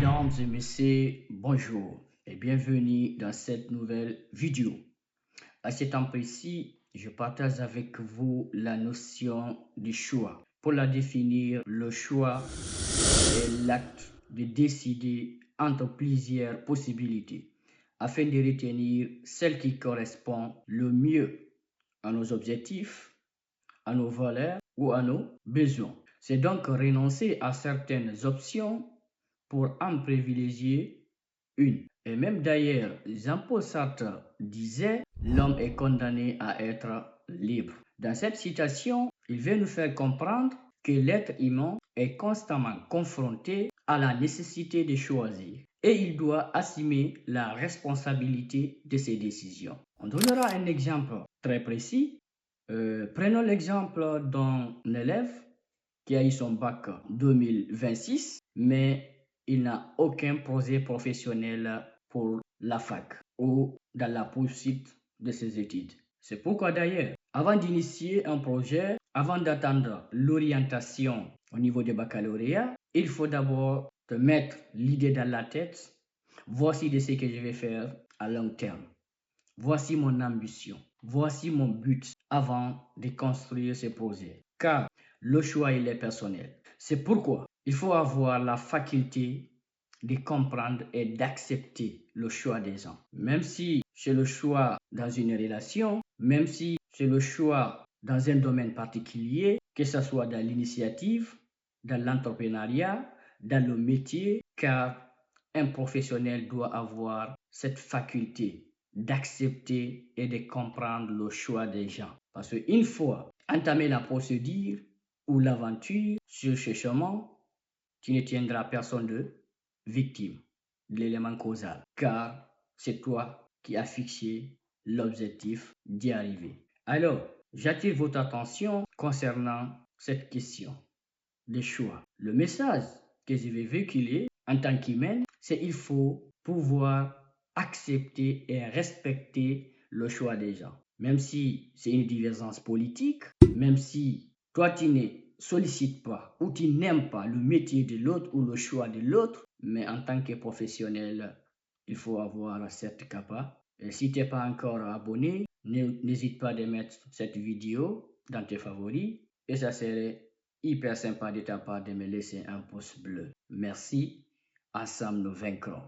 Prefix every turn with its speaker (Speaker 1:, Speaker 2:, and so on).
Speaker 1: Mesdames et messieurs, bonjour et bienvenue dans cette nouvelle vidéo. À ce temps précis, je partage avec vous la notion du choix. Pour la définir, le choix est l'acte de décider entre plusieurs possibilités afin de retenir celle qui correspond le mieux à nos objectifs, à nos valeurs ou à nos besoins. C'est donc renoncer à certaines options pour en privilégier une. Et même d'ailleurs, Jean-Paul Sartre disait, l'homme est condamné à être libre. Dans cette citation, il veut nous faire comprendre que l'être humain est constamment confronté à la nécessité de choisir et il doit assumer la responsabilité de ses décisions. On donnera un exemple très précis. Prenons l'exemple d'un élève qui a eu son bac 2026, mais il n'a aucun projet professionnel pour la fac ou dans la poursuite de ses études. C'est pourquoi d'ailleurs, avant d'initier un projet, avant d'attendre l'orientation au niveau du baccalauréat, il faut d'abord te mettre l'idée dans la tête. Voici de ce que je vais faire à long terme. Voici mon ambition. Voici mon but avant de construire ce projet. Car le choix, il est personnel. C'est pourquoi il faut avoir la faculté de comprendre et d'accepter le choix des gens. Même si c'est le choix dans une relation, même si c'est le choix dans un domaine particulier, que ce soit dans l'initiative, dans l'entrepreneuriat, dans le métier, car un professionnel doit avoir cette faculté d'accepter et de comprendre le choix des gens. Parce qu'une fois entamé la procédure ou l'aventure sur ce chemin, tu ne tiendras personne de victime de l'élément causal, car c'est toi qui as fixé l'objectif d'y arriver. Alors, j'attire votre attention concernant cette question des choix. Le message que je vais véhiculer en tant qu'humain, c'est qu'il faut pouvoir accepter et respecter le choix des gens. Même si c'est une divergence politique, même si toi tu ne sollicites pas ou tu n'aimes pas le métier de l'autre ou le choix de l'autre, mais en tant que professionnel, il faut avoir cette capa. Et si tu n'es pas encore abonné, n'hésite pas à mettre cette vidéo dans tes favoris et ça serait hyper sympa de ta part de me laisser un pouce bleu. Merci, ensemble nous vaincrons.